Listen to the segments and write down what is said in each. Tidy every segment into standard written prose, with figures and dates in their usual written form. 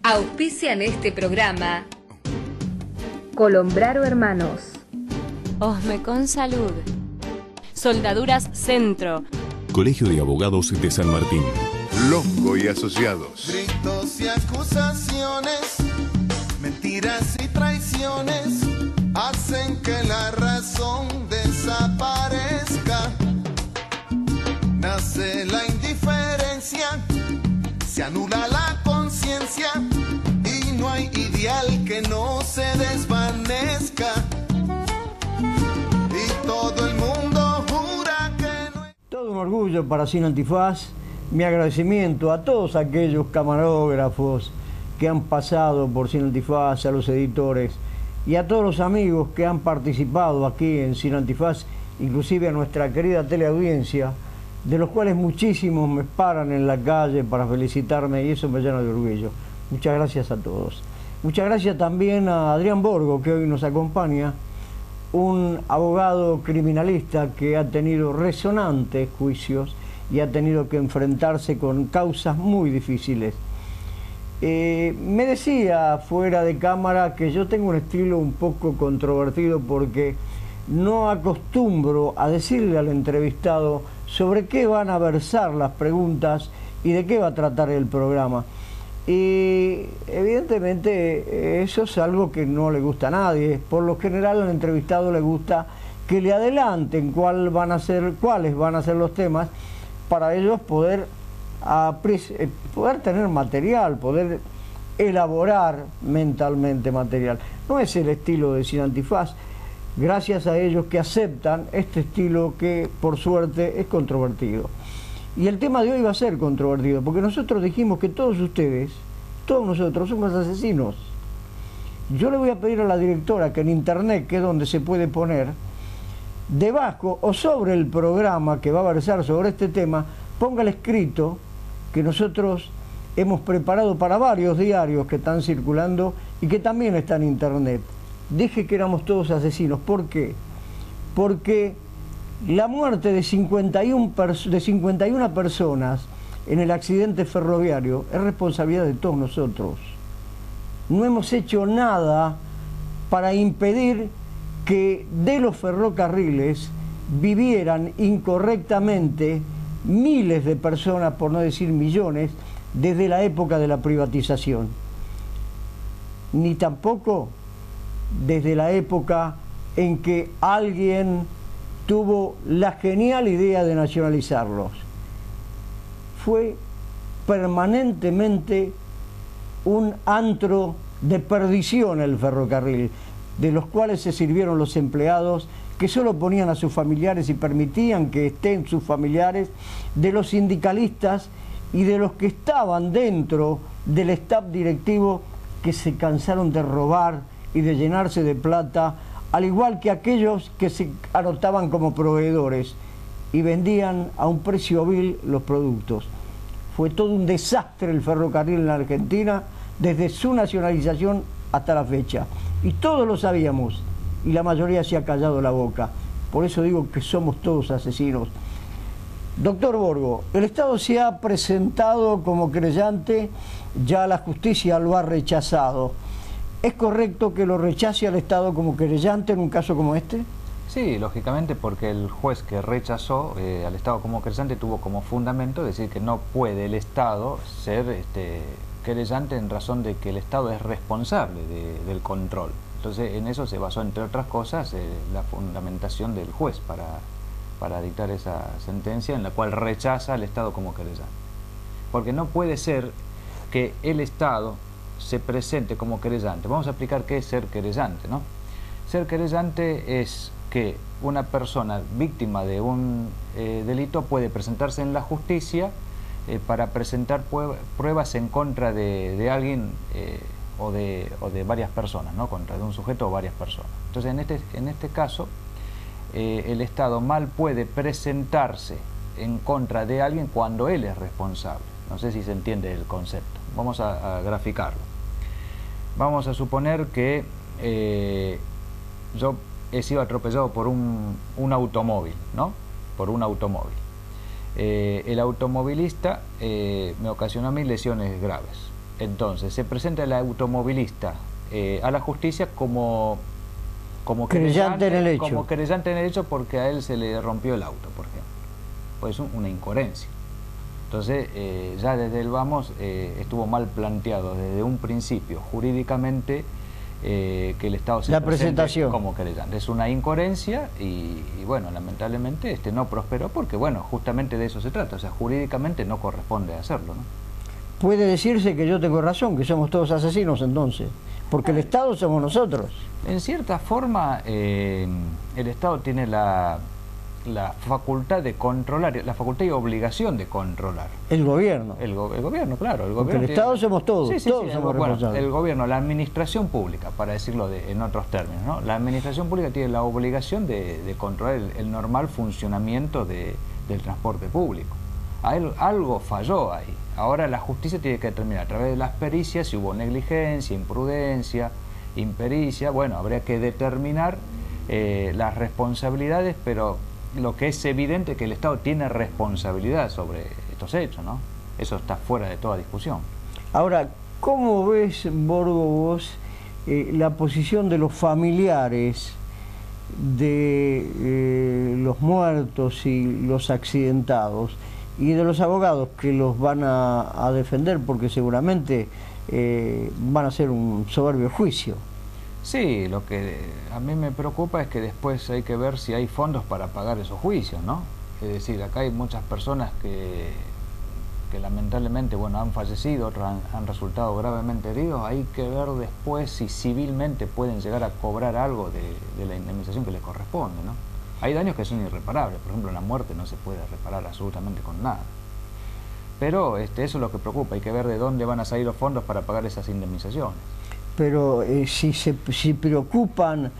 Auspician este programa Colombraro Hermanos, Osmecon Salud, Soldaduras Centro, Colegio de Abogados de San Martín, Longo y Asociados. Gritos y acusaciones, mentiras y traiciones hacen que la razón desaparezca. Nace la indiferencia, se anula la conciencia y no hay ideal que no se desvanezca. Y todo el mundo jura que no... Todo un orgullo para Sin Antifaz. Mi agradecimiento a todos aquellos camarógrafos que han pasado por Sin Antifaz, a los editores y a todos los amigos que han participado aquí en Sin Antifaz, inclusive a nuestra querida teleaudiencia, de los cuales muchísimos me paran en la calle para felicitarme y eso me llena de orgullo. Muchas gracias a todos. Muchas gracias también a Adrián Borgo, que hoy nos acompaña, un abogado criminalista que ha tenido resonantes juicios y ha tenido que enfrentarse con causas muy difíciles. Me decía fuera de cámara que yo tengo un estilo un poco controvertido porque no acostumbro a decirle al entrevistado sobre qué van a versar las preguntas y de qué va a tratar el programa. Y evidentemente eso es algo que no le gusta a nadie. Por lo general al entrevistado le gusta que le adelanten cuáles van a ser los temas para ellos poder tener material, poder elaborar mentalmente material. No es el estilo de Sin Antifaz. Gracias a ellos que aceptan este estilo que por suerte es controvertido. Y el tema de hoy va a ser controvertido porque nosotros dijimos que todos ustedes, todos nosotros somos asesinos. Yo le voy a pedir a la directora que en internet, que es donde se puede poner, debajo o sobre el programa que va a versar sobre este tema, ponga el escrito que nosotros hemos preparado para varios diarios que están circulando y que también están en internet. Dije que éramos todos asesinos. ¿Por qué? Porque la muerte de 51 personas en el accidente ferroviario es responsabilidad de todos nosotros. No hemos hecho nada para impedir que de los ferrocarriles vivieran incorrectamente miles de personas, por no decir millones, desde la época de la privatización. Ni tampoco desde la época en que alguien tuvo la genial idea de nacionalizarlos. Fue permanentemente un antro de perdición el ferrocarril, de los cuales se sirvieron los empleados que solo ponían a sus familiares y permitían que estén sus familiares, de los sindicalistas y de los que estaban dentro del staff directivo que se cansaron de robar y de llenarse de plata, al igual que aquellos que se anotaban como proveedores y vendían a un precio vil los productos. Fue todo un desastre el ferrocarril en la Argentina desde su nacionalización hasta la fecha. Y todos lo sabíamos y la mayoría se ha callado la boca. Por eso digo que somos todos asesinos. Doctor Borgo, el Estado se ha presentado como querellante, ya la justicia lo ha rechazado. ¿Es correcto que lo rechace al Estado como querellante en un caso como este? Sí, lógicamente, porque el juez que rechazó al Estado como querellante tuvo como fundamento decir que no puede el Estado ser querellante en razón de que el Estado es responsable del control. Entonces en eso se basó, entre otras cosas, la fundamentación del juez para dictar esa sentencia en la cual rechaza al Estado como querellante. Porque no puede ser que el Estado se presente como querellante. Vamos a explicar qué es ser querellante, ¿no? Ser querellante es que una persona víctima de un delito puede presentarse en la justicia para presentar pruebas en contra de alguien o de varias personas, ¿no? Contra de un sujeto o varias personas. Entonces en este caso el Estado mal puede presentarse en contra de alguien cuando él es responsable. No sé si se entiende el concepto. Vamos a graficarlo. Vamos a suponer que yo he sido atropellado por un automóvil, ¿no? Por un automóvil. El automovilista me ocasionó a mí lesiones graves. Entonces, se presenta el automovilista a la justicia como querellante en el hecho. Como querellante en el hecho porque a él se le rompió el auto, por ejemplo. Pues es una incoherencia. Entonces, ya desde el vamos estuvo mal planteado desde un principio, jurídicamente, que el Estado se presente como querellante. Es una incoherencia y bueno, lamentablemente no prosperó porque, bueno, justamente de eso se trata. O sea, jurídicamente no corresponde hacerlo, ¿no? Puede decirse que yo tengo razón, que somos todos asesinos entonces, porque el Estado somos nosotros. En cierta forma, el Estado tiene la facultad de controlar, la facultad y obligación de controlar. El gobierno. El gobierno, claro. Porque el Estado somos todos, todos somos responsables. El gobierno, la administración pública, para decirlo en otros términos, ¿no? La administración pública tiene la obligación de controlar el normal funcionamiento del transporte público. Algo falló ahí. Ahora la justicia tiene que determinar a través de las pericias si hubo negligencia, imprudencia, impericia. Bueno, habría que determinar las responsabilidades, pero lo que es evidente es que el Estado tiene responsabilidad sobre estos hechos, ¿no? Eso está fuera de toda discusión. Ahora, ¿cómo ves, Borgo, vos la posición de los familiares de los muertos y los accidentados y de los abogados que los van a defender, porque seguramente van a hacer un soberbio juicio? Sí, lo que a mí me preocupa es que después hay que ver si hay fondos para pagar esos juicios, ¿no? Es decir, acá hay muchas personas que lamentablemente, bueno, han fallecido, otros han resultado gravemente heridos. Hay que ver después si civilmente pueden llegar a cobrar algo de la indemnización que les corresponde, ¿no? Hay daños que son irreparables, por ejemplo, la muerte no se puede reparar absolutamente con nada. Pero eso es lo que preocupa, hay que ver de dónde van a salir los fondos para pagar esas indemnizaciones. Pero si preocupan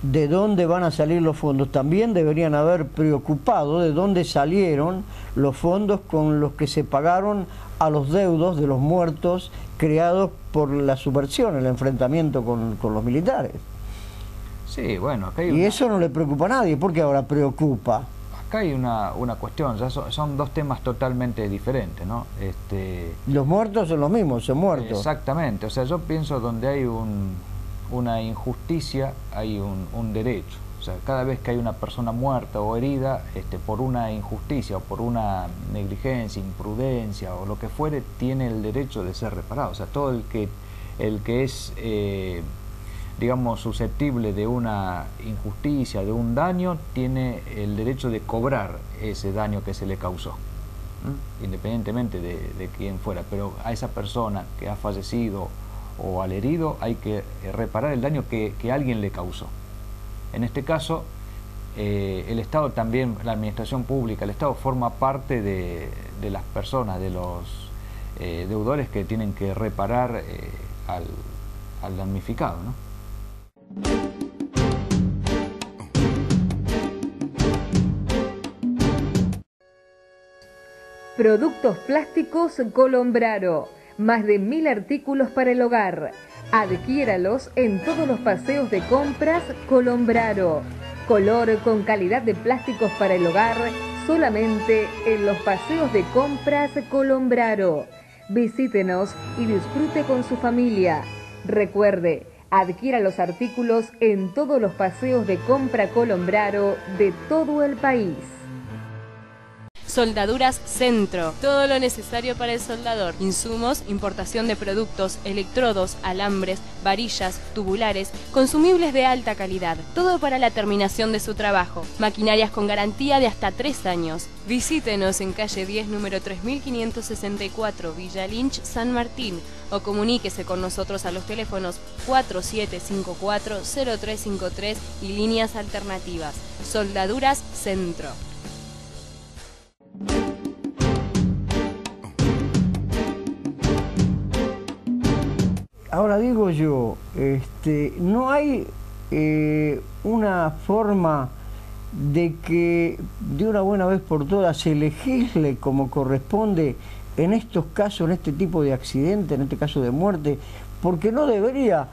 de dónde van a salir los fondos, también deberían haber preocupado de dónde salieron los fondos con los que se pagaron a los deudos de los muertos creados por la subversión, el enfrentamiento con los militares. Sí, bueno, acá hay y eso no le preocupa a nadie, ¿por qué ahora preocupa? Acá hay una cuestión, ya son dos temas totalmente diferentes, ¿no? Los muertos son los mismos, son muertos. Exactamente, o sea, yo pienso donde hay una injusticia, hay un derecho. O sea, cada vez que hay una persona muerta o herida, por una injusticia o por una negligencia, imprudencia o lo que fuere, tiene el derecho de ser reparado. O sea, todo el que es digamos, susceptible de una injusticia, de un daño, tiene el derecho de cobrar ese daño que se le causó, independientemente de quién fuera. Pero a esa persona que ha fallecido o al herido hay que reparar el daño que alguien le causó. En este caso, el Estado también, la administración pública, el Estado forma parte de las personas, de los deudores que tienen que reparar al damnificado, ¿no? Productos plásticos Colombraro. Más de 1000 artículos para el hogar. Adquiéralos en todos los paseos de compras Colombraro. Color con calidad de plásticos para el hogar solamente en los paseos de compras Colombraro. Visítenos y disfrute con su familia. Recuerde, adquiera los artículos en todos los paseos de compra Colombraro de todo el país. Soldaduras Centro. Todo lo necesario para el soldador. Insumos, importación de productos, electrodos, alambres, varillas, tubulares, consumibles de alta calidad. Todo para la terminación de su trabajo. Maquinarias con garantía de hasta 3 años. Visítenos en calle 10, número 3564, Villa Lynch, San Martín. O comuníquese con nosotros a los teléfonos 4754-0353 y líneas alternativas. Soldaduras Centro. Ahora digo yo, no hay una forma de que de una buena vez por todas se legisle como corresponde en estos casos, en este tipo de accidente, en este caso de muerte, porque no debería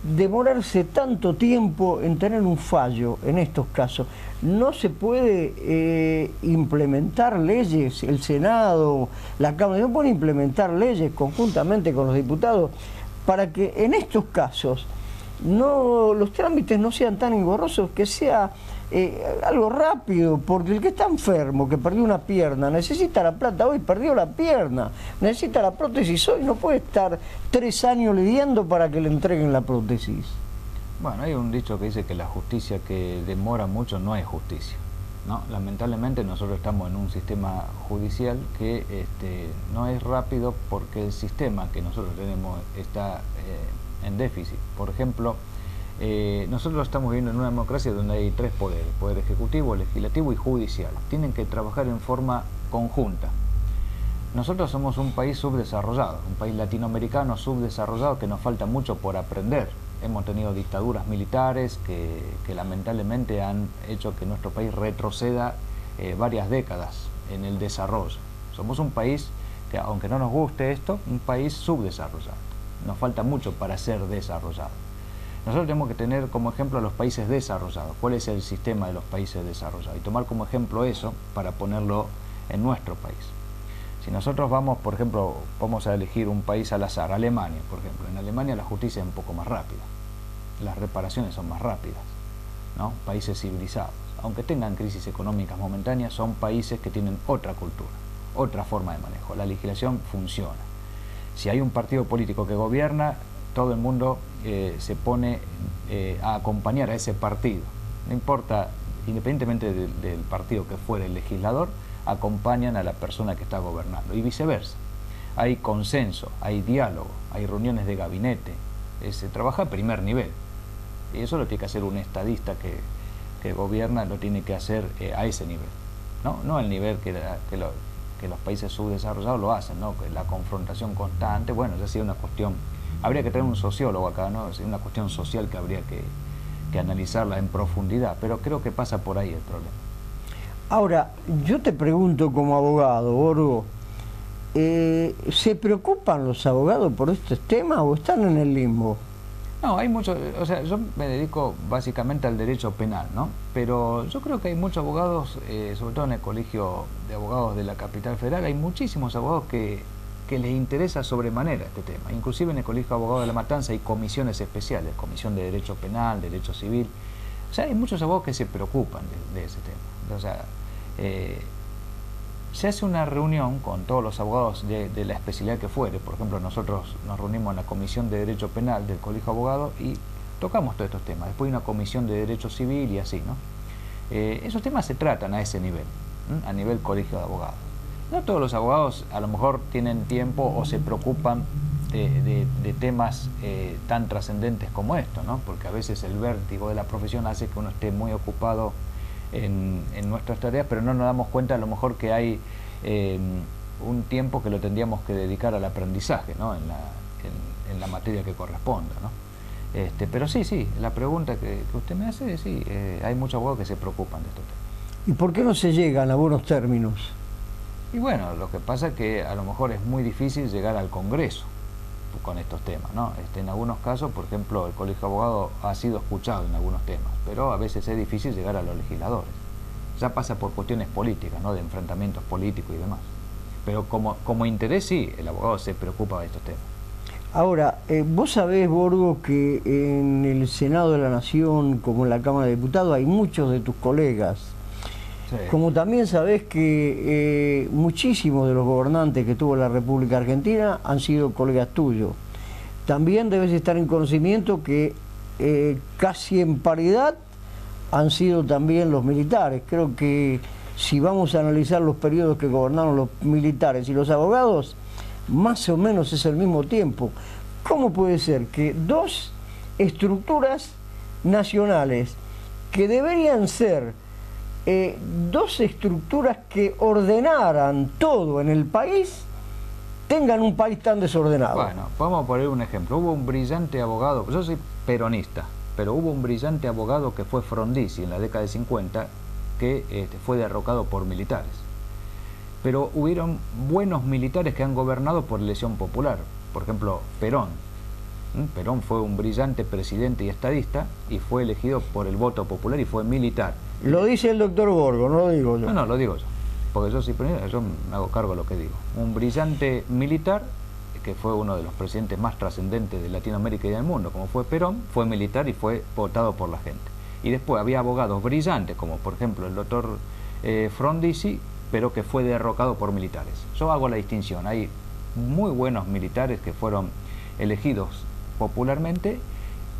demorarse tanto tiempo en tener un fallo en estos casos? ¿No se puede implementar leyes, el Senado, la Cámara, no pueden implementar leyes conjuntamente con los diputados para que en estos casos los trámites no sean tan engorrosos, que sea algo rápido? Porque el que está enfermo, que perdió una pierna, necesita la plata hoy, perdió la pierna, necesita la prótesis hoy, no puede estar 3 años lidiando para que le entreguen la prótesis. Bueno, hay un dicho que dice que la justicia que demora mucho no es justicia, ¿no? Lamentablemente nosotros estamos en un sistema judicial que no es rápido porque el sistema que nosotros tenemos está en déficit. Por ejemplo, nosotros estamos viviendo en una democracia donde hay 3 poderes: poder ejecutivo, legislativo y judicial. Tienen que trabajar en forma conjunta. Nosotros somos un país subdesarrollado, un país latinoamericano subdesarrollado, que nos falta mucho por aprender. Hemos tenido dictaduras militares que lamentablemente han hecho que nuestro país retroceda varias décadas en el desarrollo. Somos un país que, aunque no nos guste esto, un país subdesarrollado. Nos falta mucho para ser desarrollado. Nosotros tenemos que tener como ejemplo a los países desarrollados. ¿Cuál es el sistema de los países desarrollados? Y tomar como ejemplo eso para ponerlo en nuestro país. Si nosotros vamos, por ejemplo, vamos a elegir un país al azar, Alemania, por ejemplo. En Alemania la justicia es un poco más rápida, las reparaciones son más rápidas, ¿no? Países civilizados. Aunque tengan crisis económicas momentáneas, son países que tienen otra cultura, otra forma de manejo. La legislación funciona. Si hay un partido político que gobierna, todo el mundo se pone a acompañar a ese partido. No importa, independientemente del partido que fuera el legislador, acompañan a la persona que está gobernando y viceversa. Hay consenso, hay diálogo, hay reuniones de gabinete, se trabaja a primer nivel. Y eso lo tiene que hacer un estadista que gobierna, lo tiene que hacer a ese nivel, no al nivel que los países subdesarrollados lo hacen, ¿no? Que la confrontación constante, bueno, ya sería una cuestión, habría que tener un sociólogo acá, ¿no? Es una cuestión social que habría que analizarla en profundidad, pero creo que pasa por ahí el problema. Ahora, yo te pregunto como abogado, Borgo, ¿se preocupan los abogados por estos temas o están en el limbo? No, hay mucho, o sea, yo me dedico básicamente al derecho penal, ¿no? Pero yo creo que hay muchos abogados, sobre todo en el Colegio de Abogados de la Capital Federal, hay muchísimos abogados que les interesa sobremanera este tema. Inclusive en el Colegio de Abogados de La Matanza hay comisiones especiales, comisión de derecho penal, derecho civil. O sea, hay muchos abogados que se preocupan de ese tema. O sea, se hace una reunión con todos los abogados de la especialidad que fuere. Por ejemplo, nosotros nos reunimos en la Comisión de Derecho Penal del Colegio de Abogados y tocamos todos estos temas. Después hay una comisión de Derecho Civil y así, ¿no? Esos temas se tratan a ese nivel, a nivel Colegio de Abogados. No todos los abogados a lo mejor tienen tiempo o se preocupan de temas tan trascendentes como esto, ¿no? Porque a veces el vértigo de la profesión hace que uno esté muy ocupado en nuestras tareas, pero no nos damos cuenta a lo mejor que hay un tiempo que lo tendríamos que dedicar al aprendizaje, ¿no? en la materia que corresponda, ¿no? Pero sí, la pregunta que usted me hace, sí, hay muchos abogados que se preocupan de estos temas. ¿Y por qué no se llegan a buenos términos? Y bueno, lo que pasa es que a lo mejor es muy difícil llegar al Congreso con estos temas, ¿no? En algunos casos, por ejemplo, el Colegio de Abogados ha sido escuchado en algunos temas, pero a veces es difícil llegar a los legisladores. Ya pasa por cuestiones políticas, ¿no? De enfrentamientos políticos y demás. Pero como interés, sí, el abogado se preocupa de estos temas. Ahora, vos sabés, Borgo, que en el Senado de la Nación, como en la Cámara de Diputados, hay muchos de tus colegas. Sí. Como también sabés que muchísimos de los gobernantes que tuvo la República Argentina han sido colegas tuyos. También debes estar en conocimiento que casi en paridad han sido también los militares. Creo que si vamos a analizar los periodos que gobernaron los militares y los abogados, más o menos es el mismo tiempo. ¿Cómo puede ser que dos estructuras nacionales que deberían ser dos estructuras que ordenaran todo en el país, tengan un país tan desordenado? Bueno, vamos a poner un ejemplo. Hubo un brillante abogado, yo soy peronista, pero hubo un brillante abogado que fue Frondizi en la década de 50, que fue derrocado por militares. Pero hubieron buenos militares que han gobernado por elección popular. Por ejemplo, Perón. Perón fue un brillante presidente y estadista y fue elegido por el voto popular y fue militar. Lo dice el doctor Borgo, no lo digo yo. No, lo digo yo, porque yo yo me hago cargo de lo que digo. Un brillante militar, que fue uno de los presidentes más trascendentes de Latinoamérica y del mundo, como fue Perón, fue militar y fue votado por la gente. Y después había abogados brillantes, como por ejemplo el doctor Frondizi, pero que fue derrocado por militares. Yo hago la distinción, hay muy buenos militares que fueron elegidos popularmente,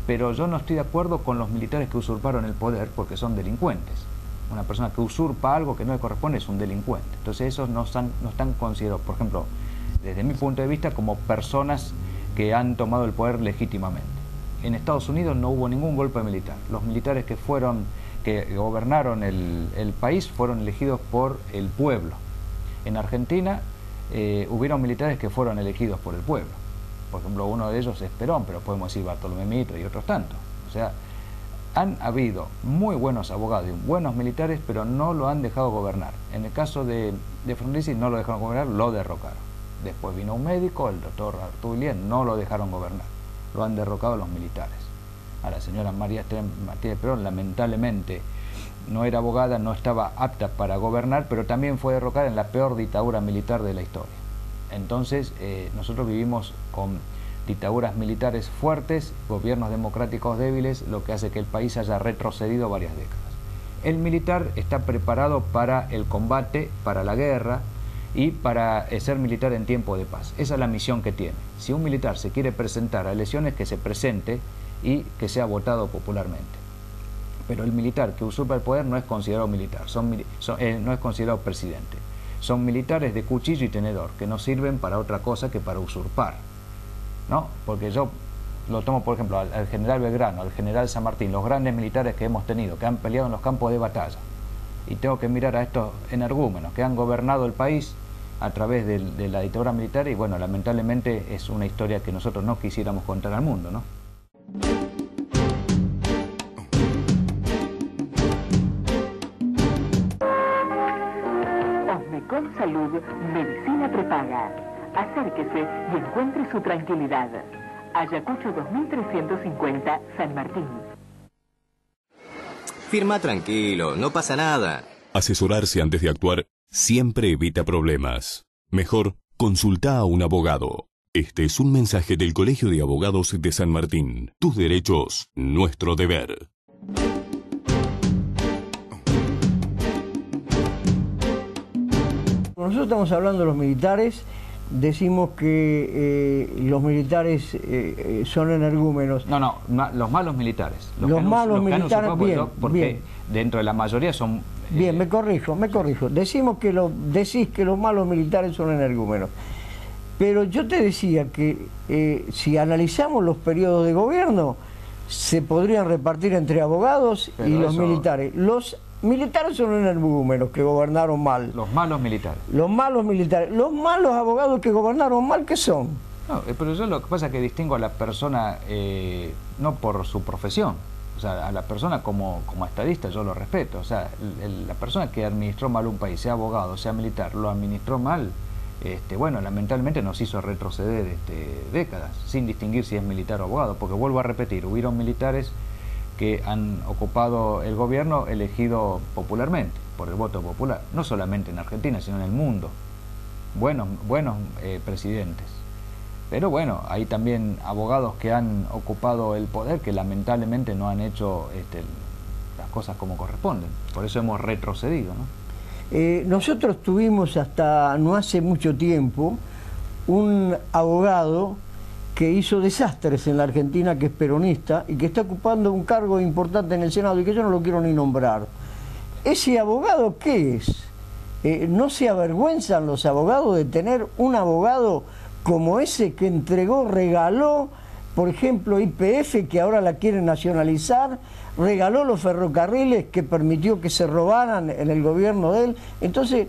pero yo no estoy de acuerdo con los militares que usurparon el poder porque son delincuentes. Una persona que usurpa algo que no le corresponde es un delincuente. Entonces esos no están considerados, por ejemplo, desde mi punto de vista, como personas que han tomado el poder legítimamente. En Estados Unidos no hubo ningún golpe militar. Los militares que gobernaron el país fueron elegidos por el pueblo. En Argentina hubieron militares que fueron elegidos por el pueblo. Por ejemplo, uno de ellos es Perón, pero podemos decir Bartolomé Mitre y otros tantos. O sea, han habido muy buenos abogados y buenos militares, pero no lo han dejado gobernar. En el caso de Frondizi no lo dejaron gobernar, lo derrocaron. Después vino un médico, el doctor Artulien, no lo dejaron gobernar. Lo han derrocado los militares. A la señora María Martínez Perón, lamentablemente, no era abogada, no estaba apta para gobernar, pero también fue derrocada en la peor dictadura militar de la historia. Entonces, nosotros vivimos con dictaduras militares fuertes, gobiernos democráticos débiles, lo que hace que el país haya retrocedido varias décadas. El militar está preparado para el combate, para la guerra y para ser militar en tiempo de paz. Esa es la misión que tiene. Si un militar se quiere presentar a elecciones, que se presente y que sea votado popularmente. Pero el militar que usurpa el poder no es considerado militar, no es considerado presidente. Son militares de cuchillo y tenedor, que no sirven para otra cosa que para usurpar, ¿no? Porque yo lo tomo, por ejemplo, al general Belgrano, al general San Martín, los grandes militares que hemos tenido, que han peleado en los campos de batalla. Y tengo que mirar a estos energúmenos que han gobernado el país a través de la dictadura militar y, bueno, lamentablemente es una historia que nosotros no quisiéramos contar al mundo, ¿no? Con Salud, medicina prepaga. Acérquese y encuentre su tranquilidad. Ayacucho 2350, San Martín. Firma tranquilo, no pasa nada. Asesorarse antes de actuar siempre evita problemas. Mejor, consulta a un abogado. Este es un mensaje del Colegio de Abogados de San Martín. Tus derechos, nuestro deber. Nosotros estamos hablando de los militares, decimos que los militares son energúmenos. No, los malos militares. Los malos militares, bien, porque bien. Dentro de la mayoría son... Bien, me corrijo. Decís que los malos militares son energúmenos. Pero yo te decía que si analizamos los periodos de gobierno, se podrían repartir entre abogados y los militares. Los militares son energúmenos que gobernaron mal. Los malos militares. Los malos militares. Los malos abogados que gobernaron mal, ¿qué son? No, pero yo lo que pasa es que distingo a la persona no por su profesión. O sea, a la persona como estadista yo lo respeto. O sea, la persona que administró mal un país, sea abogado, sea militar, lo administró mal, bueno, lamentablemente nos hizo retroceder décadas, sin distinguir si es militar o abogado. Porque vuelvo a repetir, hubieron militares que han ocupado el gobierno elegido popularmente, por el voto popular, no solamente en Argentina, sino en el mundo. Buenos presidentes. Pero bueno, hay también abogados que han ocupado el poder que lamentablemente no han hecho las cosas como corresponden. Por eso hemos retrocedido, ¿no? Nosotros tuvimos hasta no hace mucho tiempo un abogado que hizo desastres en la Argentina, que es peronista y que está ocupando un cargo importante en el Senado y que yo no lo quiero ni nombrar. ¿Ese abogado qué es? ¿No se avergüenzan los abogados de tener un abogado como ese que regaló, por ejemplo, YPF, que ahora la quieren nacionalizar, regaló los ferrocarriles que permitió que se robaran en el gobierno de él? Entonces,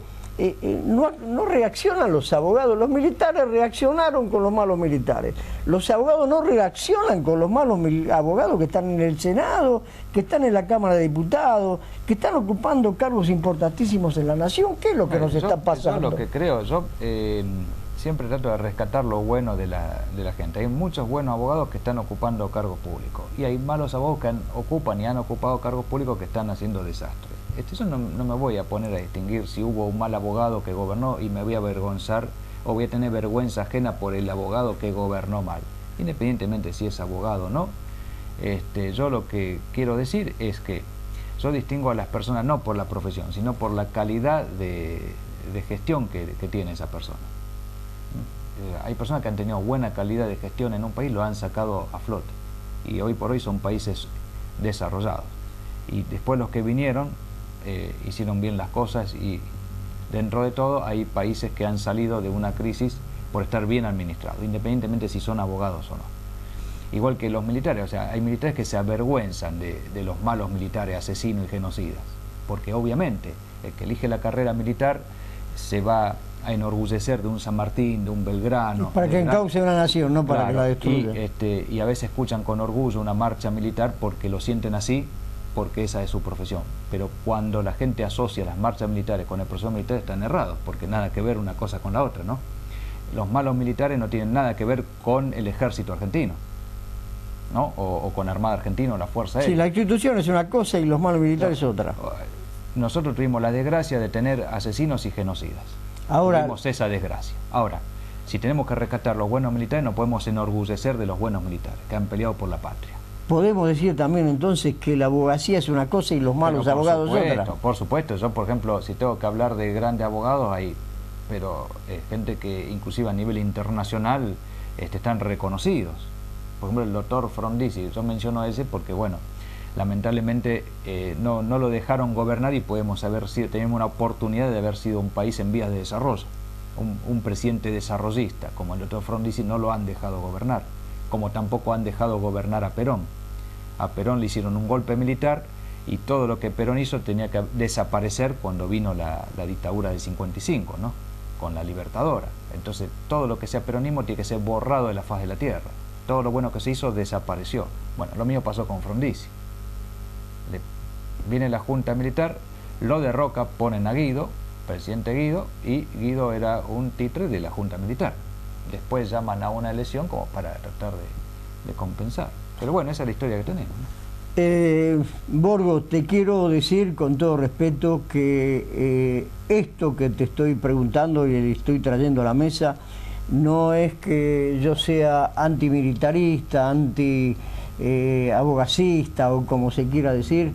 no reaccionan los abogados. Los militares reaccionaron con los malos militares. Los abogados no reaccionan con los malos abogados que están en el Senado, que están en la Cámara de Diputados, que están ocupando cargos importantísimos en la nación. ¿Qué es lo que nos está pasando? Yo lo que creo, siempre trato de rescatar lo bueno de la gente. Hay muchos buenos abogados que están ocupando cargos públicos y hay malos abogados que ocupan y han ocupado cargos públicos que están haciendo desastres. Yo no me voy a poner a distinguir si hubo un mal abogado que gobernó y me voy a avergonzar o voy a tener vergüenza ajena por el abogado que gobernó mal, independientemente si es abogado o no. Yo lo que quiero decir es que yo distingo a las personas no por la profesión, sino por la calidad de gestión que tiene esa persona. Hay personas que han tenido buena calidad de gestión en un país, lo han sacado a flote, y hoy por hoy son países desarrollados. Y después los que vinieron hicieron bien las cosas, y dentro de todo hay países que han salido de una crisis por estar bien administrados, independientemente si son abogados o no. Igual que los militares, o sea, hay militares que se avergüenzan de los malos militares, asesinos y genocidas, porque obviamente el que elige la carrera militar se va a enorgullecer de un San Martín, de un Belgrano. Para que encauce una nación, no para que la destruya. Y a veces escuchan con orgullo una marcha militar porque lo sienten así, porque esa es su profesión. Pero cuando la gente asocia las marchas militares con el proceso militar, están errados, porque nada que ver una cosa con la otra, ¿no? Los malos militares no tienen nada que ver con el ejército argentino, ¿no? O con Armada Argentina o la Fuerza Aérea. Sí, la institución es una cosa y los malos militares es otra. Nosotros tuvimos la desgracia de tener asesinos y genocidas. Ahora, tuvimos esa desgracia. Ahora, si tenemos que rescatar los buenos militares, no podemos enorgullecer de los buenos militares que han peleado por la patria. Podemos decir también entonces que la abogacía es una cosa y los malos abogados es otra. Por supuesto, yo por ejemplo, si tengo que hablar de grandes abogados, hay, pero gente que inclusive a nivel internacional están reconocidos. Por ejemplo, el doctor Frondizi, yo menciono ese porque, bueno, lamentablemente no lo dejaron gobernar y tenemos una oportunidad de haber sido un país en vías de desarrollo. Un presidente desarrollista como el doctor Frondizi no lo han dejado gobernar, como tampoco han dejado gobernar a Perón. A Perón le hicieron un golpe militar y todo lo que Perón hizo tenía que desaparecer cuando vino la dictadura del 55, ¿no? Con la Libertadora. Entonces todo lo que sea peronismo tiene que ser borrado de la faz de la tierra. Todo lo bueno que se hizo desapareció. Bueno, lo mismo pasó con Frondizi. Viene la Junta Militar, lo derroca, ponen a Guido, presidente Guido, y Guido era un títere de la Junta Militar. Después llaman a una elección como para tratar de compensar. Pero bueno, esa es la historia que tenemos, ¿no? Borgo, te quiero decir con todo respeto que esto que te estoy preguntando y le estoy trayendo a la mesa no es que yo sea antimilitarista, abogacista o como se quiera decir.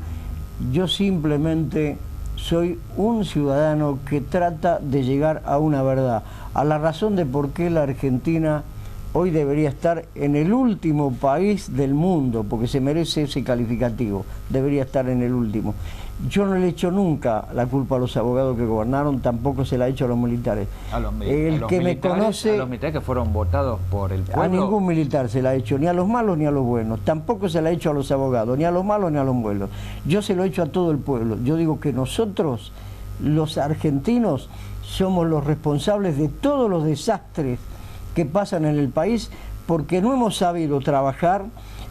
Yo simplemente soy un ciudadano que trata de llegar a una verdad, a la razón de por qué la Argentina hoy debería estar en el último país del mundo, porque se merece ese calificativo, debería estar en el último. Yo no le echo nunca la culpa a los abogados que gobernaron, tampoco se la he hecho a los militares. A los militares que fueron votados por el pueblo. A ningún militar se la ha hecho, ni a los malos ni a los buenos. Tampoco se la ha hecho a los abogados, ni a los malos ni a los buenos. Yo se lo he hecho a todo el pueblo. Yo digo que nosotros, los argentinos, somos los responsables de todos los desastres que pasan en el país, porque no hemos sabido trabajar,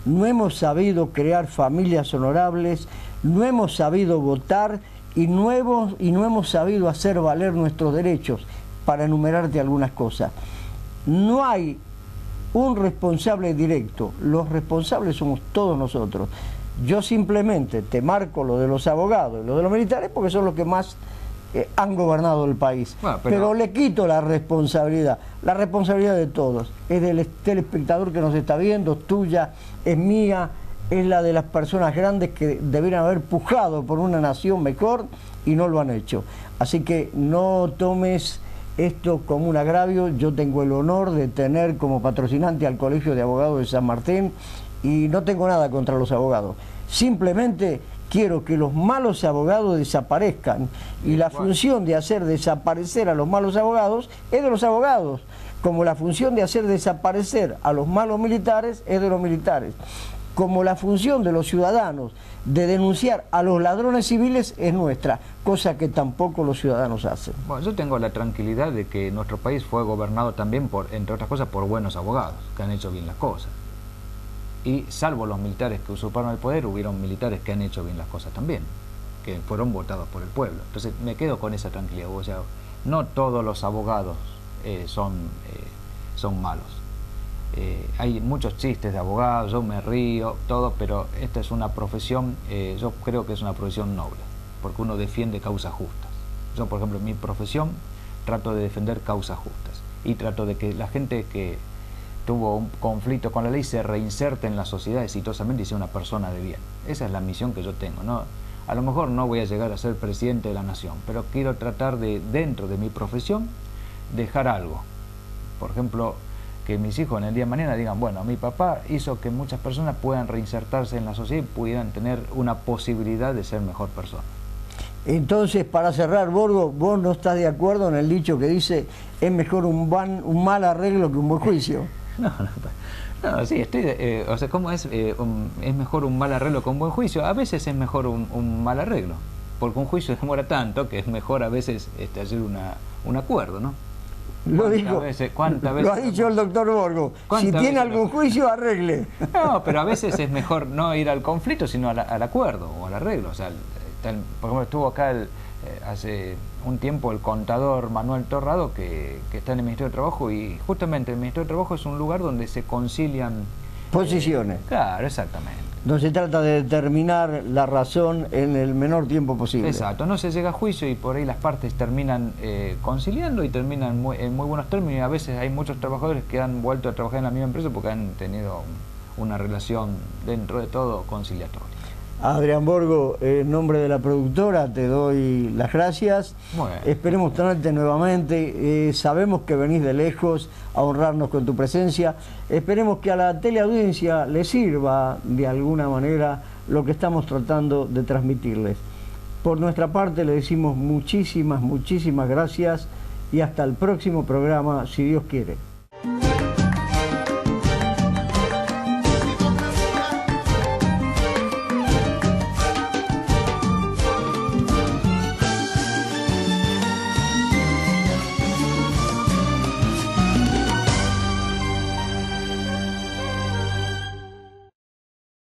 no hemos sabido crear familias honorables, no hemos sabido votar y no hemos sabido hacer valer nuestros derechos, para enumerarte algunas cosas. No hay un responsable directo, los responsables somos todos nosotros. Yo simplemente te marco lo de los abogados y lo de los militares porque son los que más han gobernado el país. Bueno, pero le quito la responsabilidad de todos. Es del telespectador que nos está viendo, tuya, es mía, es la de las personas grandes que deberían haber pujado por una nación mejor y no lo han hecho. Así que no tomes esto como un agravio. Yo tengo el honor de tener como patrocinante al Colegio de Abogados de San Martín y no tengo nada contra los abogados. Simplemente quiero que los malos abogados desaparezcan y la función de hacer desaparecer a los malos abogados es de los abogados, como la función de hacer desaparecer a los malos militares es de los militares, como la función de los ciudadanos de denunciar a los ladrones civiles es nuestra, cosa que tampoco los ciudadanos hacen. Bueno, yo tengo la tranquilidad de que nuestro país fue gobernado también, entre otras cosas, por buenos abogados que han hecho bien las cosas. Y salvo los militares que usurparon el poder, hubieron militares que han hecho bien las cosas también, que fueron votados por el pueblo. Entonces me quedo con esa tranquilidad. O sea, no todos los abogados son malos. Hay muchos chistes de abogados, yo me río, todo, pero esta es una profesión, yo creo que es una profesión noble, porque uno defiende causas justas. Yo, por ejemplo, en mi profesión trato de defender causas justas y trato de que la gente que tuvo un conflicto con la ley se reinserte en la sociedad exitosamente y sea una persona de bien. Esa es la misión que yo tengo, ¿no? A lo mejor no voy a llegar a ser presidente de la nación, pero quiero tratar de, dentro de mi profesión, dejar algo. Por ejemplo, que mis hijos en el día de mañana digan, bueno, mi papá hizo que muchas personas puedan reinsertarse en la sociedad y pudieran tener una posibilidad de ser mejor persona. Entonces, para cerrar, Borgo, ¿vos no estás de acuerdo en el dicho que dice es mejor un mal arreglo que un buen juicio? No, sí, o sea, ¿cómo es? Es mejor un mal arreglo que un buen juicio. A veces es mejor un mal arreglo, porque un juicio demora tanto que es mejor a veces hacer un acuerdo, ¿no? Lo dijo, ¿cuántas veces lo ha dicho el doctor Borgo. Si tiene algún juicio, arregle. No, pero a veces es mejor no ir al conflicto, sino al acuerdo o al arreglo. O sea, por ejemplo, estuvo acá hace un tiempo el contador Manuel Torrado, que está en el Ministerio de Trabajo, y justamente el Ministerio de Trabajo es un lugar donde se concilian posiciones. Claro, exactamente. No se trata de determinar la razón en el menor tiempo posible. Exacto, no se llega a juicio y por ahí las partes terminan conciliando y terminan en muy buenos términos, y a veces hay muchos trabajadores que han vuelto a trabajar en la misma empresa porque han tenido una relación dentro de todo conciliatoria. Adrián Borgo, en nombre de la productora te doy las gracias. Bueno. Esperemos tenerte nuevamente. Sabemos que venís de lejos a honrarnos con tu presencia. Esperemos que a la teleaudiencia le sirva de alguna manera lo que estamos tratando de transmitirles. Por nuestra parte le decimos muchísimas gracias y hasta el próximo programa, si Dios quiere.